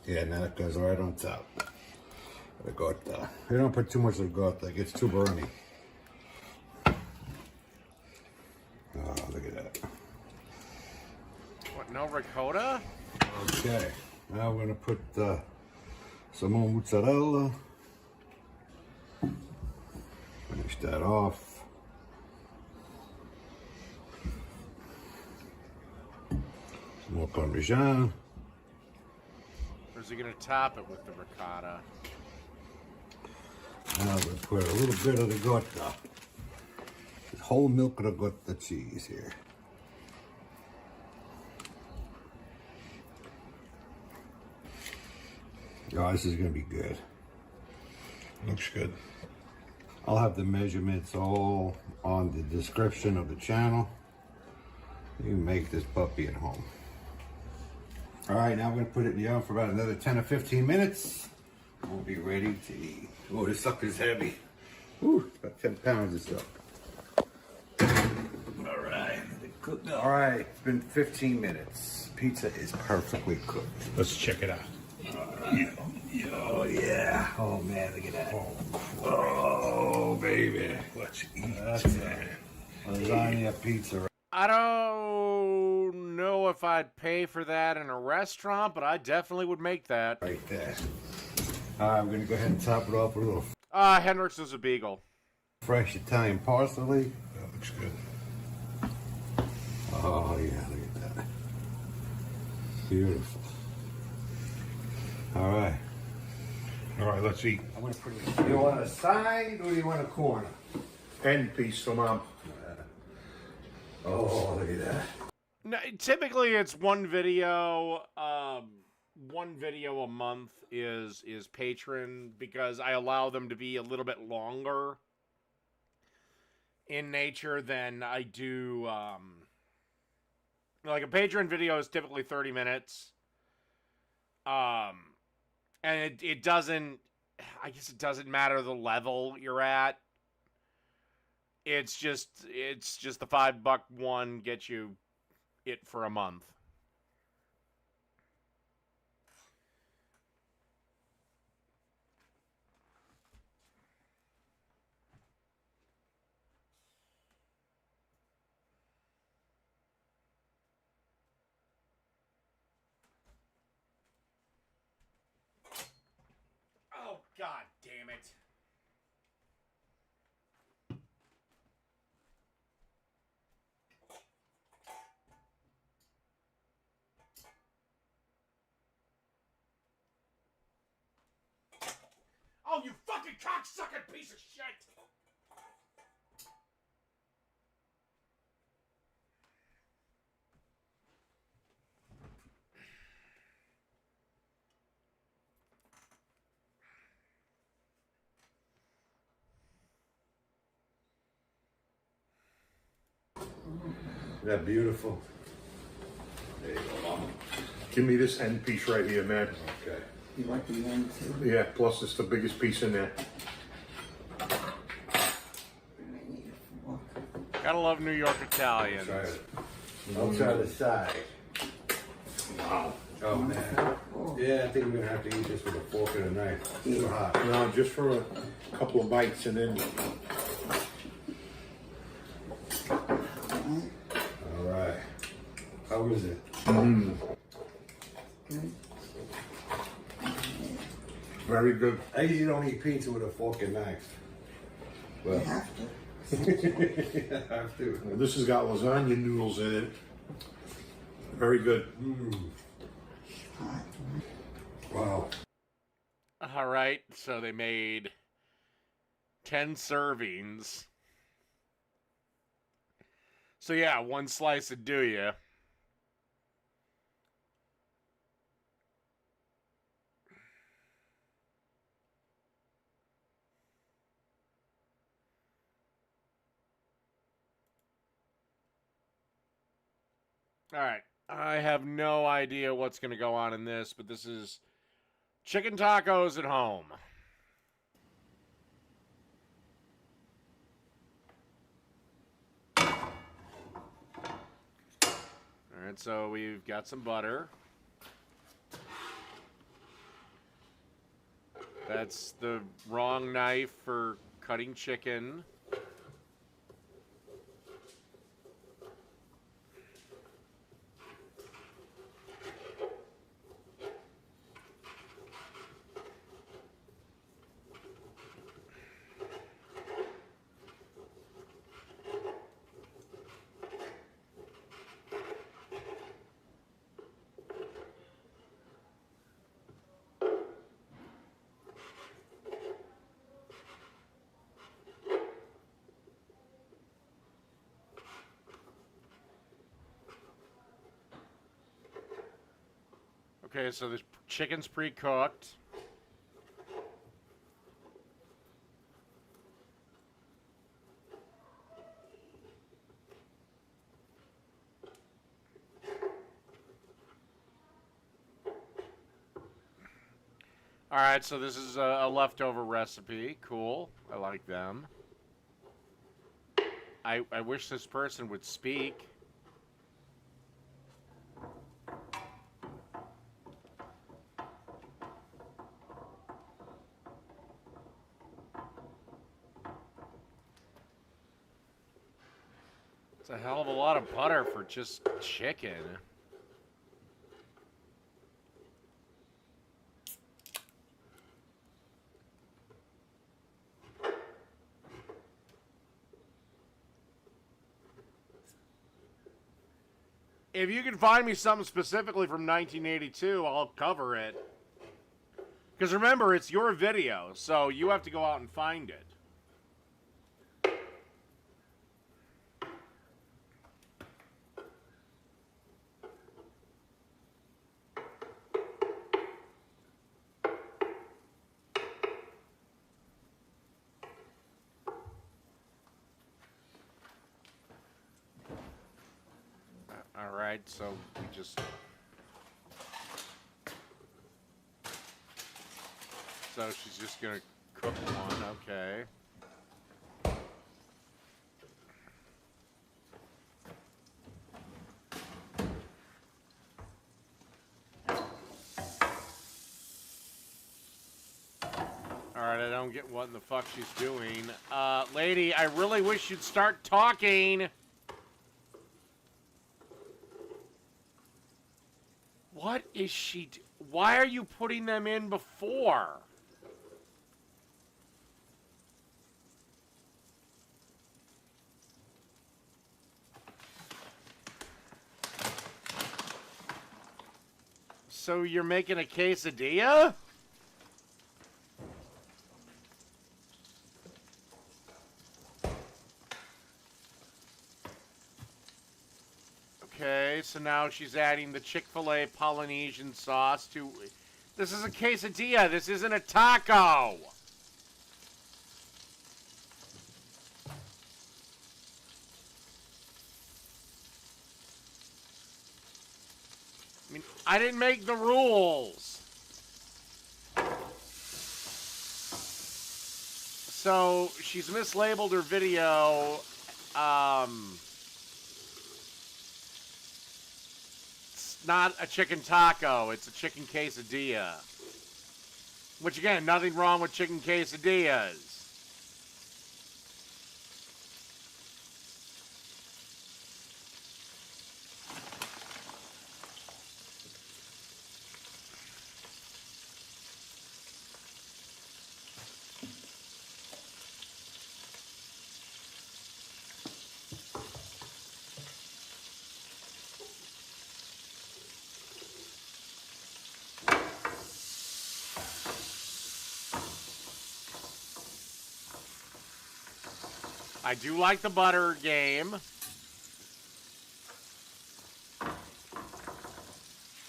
Yeah, now that goes right on top. Ricotta. You don't put too much ricotta, it gets too burny. Oh, look at that. What, no ricotta? Okay, now we're gonna put some more mozzarella. Finish that off. Some more Parmesan. Or is he going to top it with the ricotta? Now we'll put a little bit of ricotta. Whole milk ricotta cheese here. Oh, this is gonna be good. Looks good. I'll have the measurements all on the description of the channel. You can make this puppy at home. All right, now we're gonna put it in the oven for about another 10 or 15 minutes. We'll be ready to eat. Oh, this sucker's heavy. Ooh, about 10 pounds or so. All right, cooked up. All right, it's been 15 minutes. Pizza is perfectly cooked. Let's check it out. Oh, yeah. Oh, man, look at that. Oh, baby. Let's eat. That's it. Lasagna pizza. I don't know if I'd pay for that in a restaurant, but I definitely would make that. Right there. All right, we're going to go ahead and top it off with a little Hendrix is a beagle. fresh Italian parsley. That looks good. Oh, yeah, look at that. Beautiful. All right. All right, let's eat. I'm gonna put it. You want a side or you want a corner? End piece for Mom. Oh, look at that. No, typically, it's one video a month is Patreon because I allow them to be a little bit longer in nature than I do. Like a Patreon video is typically 30 minutes. And it doesn't, I guess it doesn't matter the level you're at. It's just the $5 one gets you it for a month. Oh, God damn it. Oh, you fucking cocksucking piece of shit! Isn't that beautiful? There you go, Mama. Give me this end piece right here, man. Okay. You like the wing too? Yeah, plus it's the biggest piece in there. Gotta love New York Italians. Outside the side. Wow. Oh man. Yeah, I think we're gonna have to eat this with a fork and a knife. It's too hot. No, just for a couple of bites and then. All right. How was it? Very good. I usually don't eat pizza with a fork and knife. Well, You have to. I have to. This has got lasagna noodles in it. Very good. Wow. All right, so they made 10 servings. So yeah, one slice would do you. All right, I have no idea what's going to go on in this, but this is chicken tacos at home. All right, so we've got some butter. That's the wrong knife for cutting chicken. Okay, so the chicken's pre-cooked. All right, so this is a leftover recipe. Cool. I like them. I wish this person would speak. It's a hell of a lot of butter for just chicken. If you can find me something specifically from 1982, I'll cover it. Because remember, it's your video, so you have to go out and find it. Alright, so we just... So she's just gonna cook one, okay. Alright, I don't get what in the fuck she's doing. Lady, I really wish you'd start talking! What is she why are you putting them in before? So you're making a quesadilla? Okay, so now she's adding the Chick-fil-A Polynesian sauce to... This is a quesadilla. This isn't a taco. I mean, I didn't make the rules. So she's mislabeled her video. It's not a chicken taco. It's a chicken quesadilla. Which, again, nothing wrong with chicken quesadillas. I do like the butter game.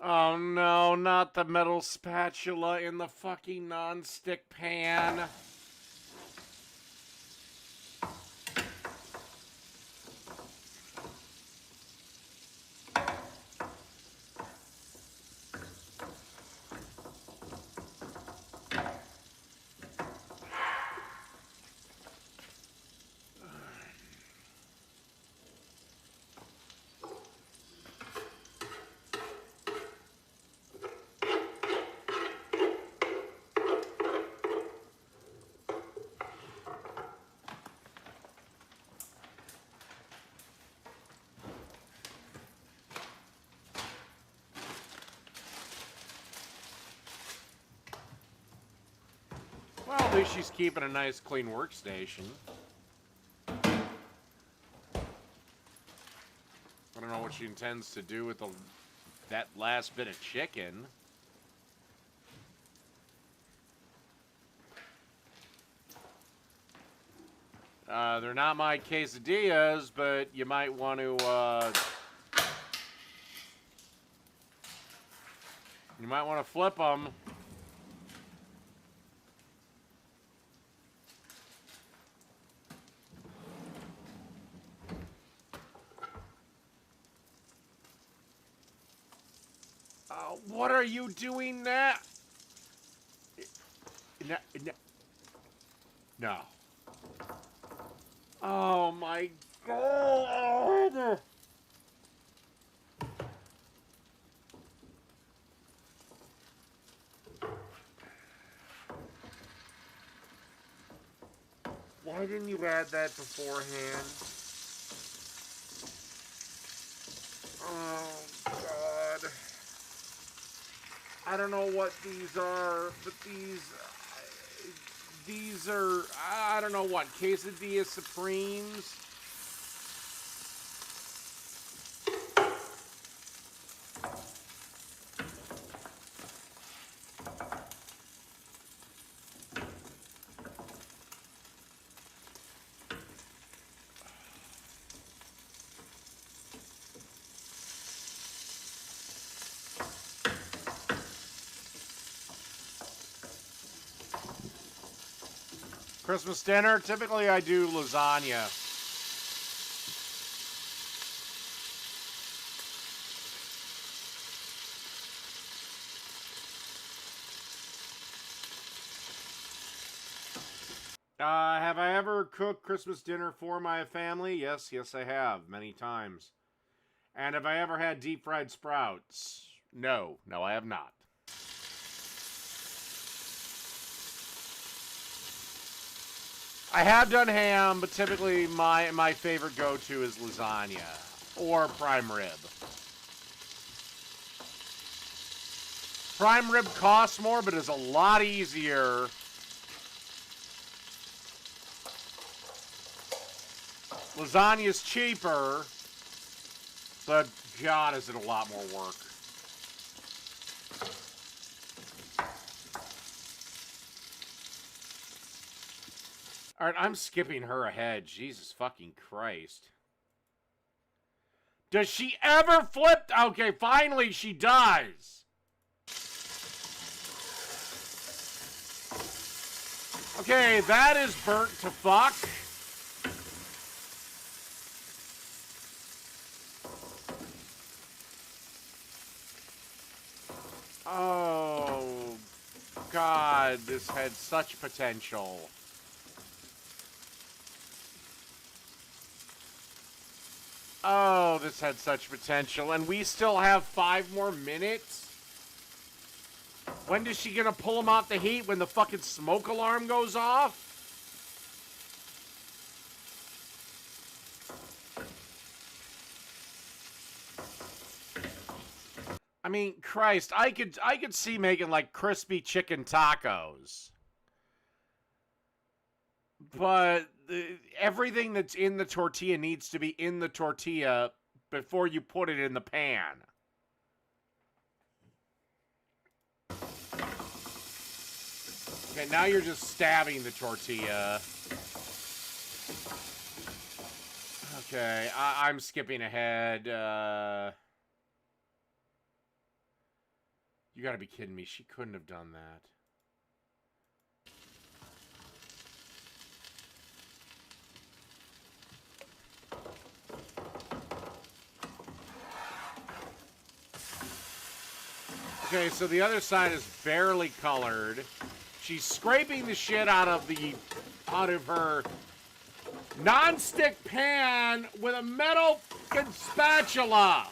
Oh no, not the metal spatula in the fucking non-stick pan. Well, at least she's keeping a nice, clean workstation. I don't know what she intends to do with that last bit of chicken. They're not my quesadillas, but you might want to, you might want to flip them. What are you doing now? No. Oh my God. Why didn't you add that beforehand? Oh God. I don't know what these are, but these are, I don't know what, quesadilla supremes. Christmas dinner, typically I do lasagna. Have I ever cooked Christmas dinner for my family? Yes, I have, many times. And have I ever had deep fried sprouts? No, I have not. I have done ham, but typically my favorite go-to is lasagna or prime rib. Prime rib costs more, but is a lot easier. Lasagna's cheaper, but God, is it a lot more work. All right, I'm skipping her ahead. Jesus fucking Christ. Does she ever flip? Okay, finally she does. Okay, that is burnt to fuck. Oh, God, this had such potential. Oh, this had such potential, and we still have 5 more minutes? When is she gonna pull him out the heat? When the fucking smoke alarm goes off? I mean, Christ, I could see making like crispy chicken tacos. But everything that's in the tortilla needs to be in the tortilla before you put it in the pan. Okay, now you're just stabbing the tortilla. Okay, I'm skipping ahead. You gotta be kidding me. She couldn't have done that. Okay, so the other side is barely colored. She's scraping the shit out of her non-stick pan with a metal fucking spatula.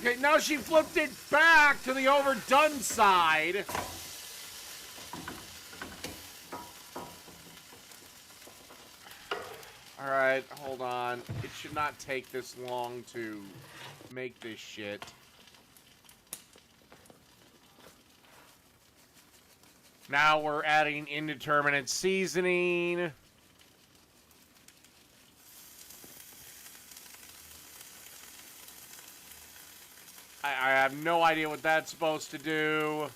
Okay, now she flipped it back to the overdone side. All right, hold on. It should not take this long to make this shit. Now we're adding indeterminate seasoning. I have no idea what that's supposed to do.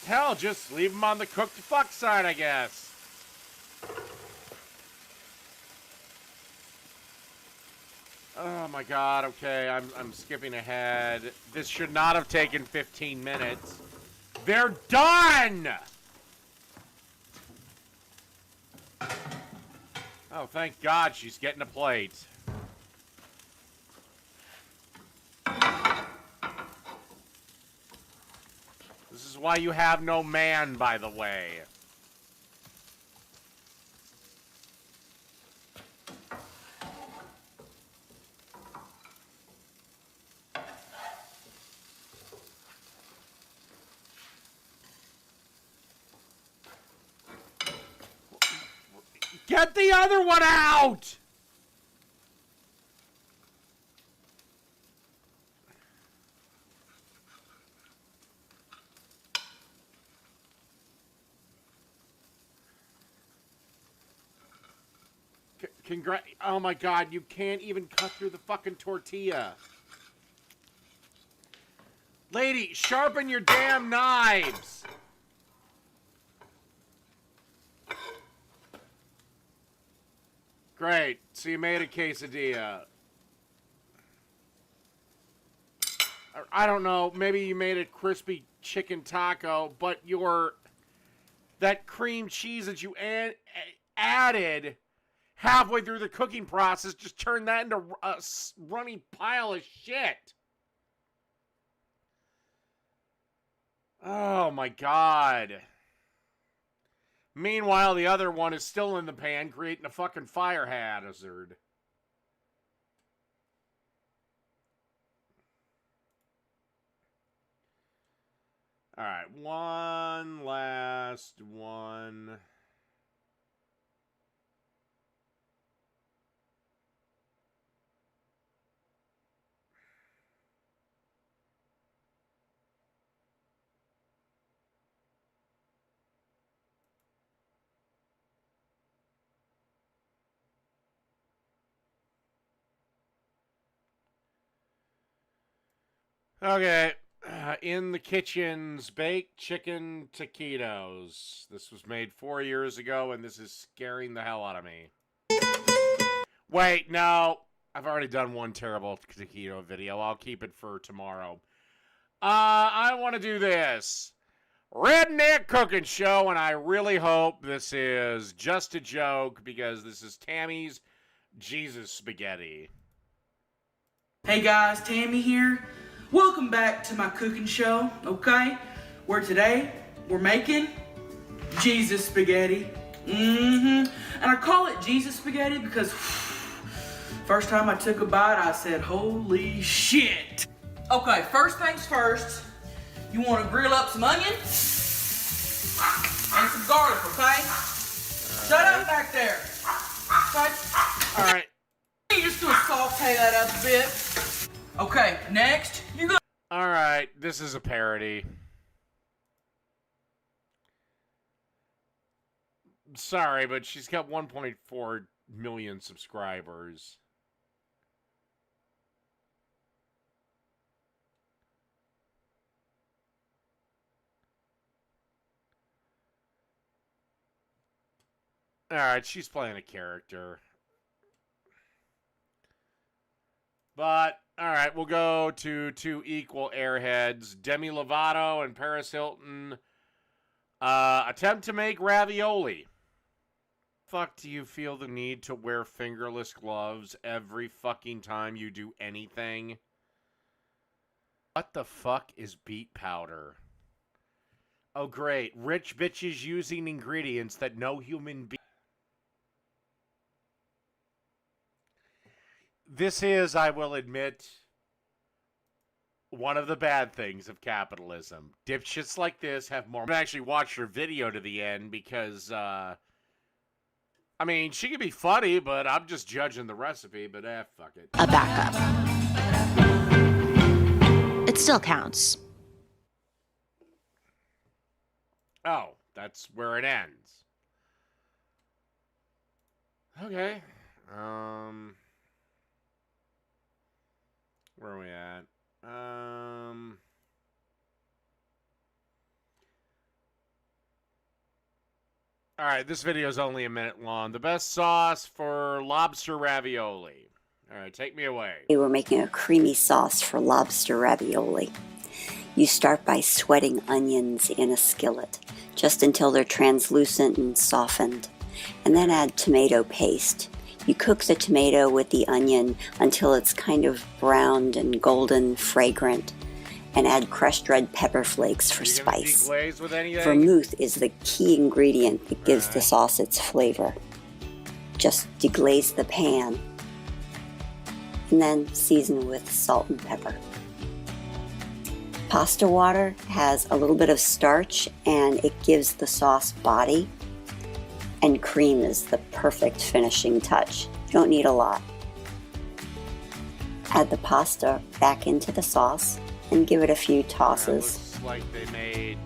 Hell, just leave them on the cooked fuck side, I guess. Oh my god, okay, I'm skipping ahead. This should not have taken 15 minutes. They're done! Oh, thank God she's getting a plate. This is why you have no man, by the way. Get the other one out! Oh my god, you can't even cut through the fucking tortilla. Lady, sharpen your damn knives! Great, so you made a quesadilla. I don't know, maybe you made a crispy chicken taco, but that cream cheese that you added halfway through the cooking process just turned that into a runny pile of shit. Oh my god. Meanwhile, the other one is still in the pan creating a fucking fire hazard. Alright, one last one. Okay, in the kitchen's baked chicken taquitos. This was made 4 years ago, and this is scaring the hell out of me. Wait, no. I've already done one terrible taquito video. I'll keep it for tomorrow. I want to do this. Redneck Cooking Show, and I really hope this is just a joke because this is Tammy's Jesus Spaghetti. Hey guys, Tammy here. Welcome back to my cooking show, okay? Where today we're making Jesus spaghetti. And I call it Jesus spaghetti because first time I took a bite, I said, holy shit. Okay, first things first, you want to grill up some onion and some garlic, okay? Shut up back there. Okay? All right. You just gonna saute that up a bit. Okay, next, you're gonna... All right, this is a parody. Sorry, but she's got 1.4 million subscribers. All right, she's playing a character. But, all right, we'll go to two equal airheads. Demi Lovato and Paris Hilton attempt to make ravioli. Fuck, do you feel the need to wear fingerless gloves every fucking time you do anything? What the fuck is beet powder? Oh, great. Rich bitches using ingredients that no human being... This is, I will admit, one of the bad things of capitalism. Dipshits like this have more... I actually watched her video to the end because, I mean, she could be funny, but I'm just judging the recipe, but fuck it. A backup. It still counts. Oh, that's where it ends. Okay. Where are we at? All right, this video is only a minute long. The best sauce for lobster ravioli. All right, take me away. We were making a creamy sauce for lobster ravioli. You start by sweating onions in a skillet, just until they're translucent and softened, and then add tomato paste. You cook the tomato with the onion until it's kind of browned and golden, fragrant, and add crushed red pepper flakes for spice. Deglaze with anything? Vermouth is the key ingredient that gives the sauce its flavor. Just deglaze the pan, and then season with salt and pepper. Pasta water has a little bit of starch and it gives the sauce body, and cream is the perfect finishing touch. You don't need a lot. Add the pasta back into the sauce and give it a few tosses. Looks like they made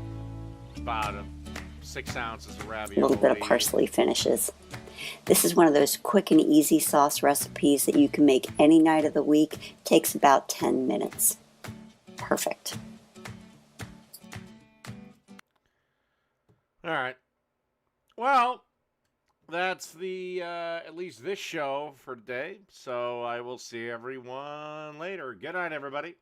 about 6 ounces of ravioli. A little bit of parsley finishes. This is one of those quick and easy sauce recipes that you can make any night of the week. Takes about 10 minutes. Perfect. All right. Well, that's the, at least this show for today. So I will see everyone later. Good night, everybody.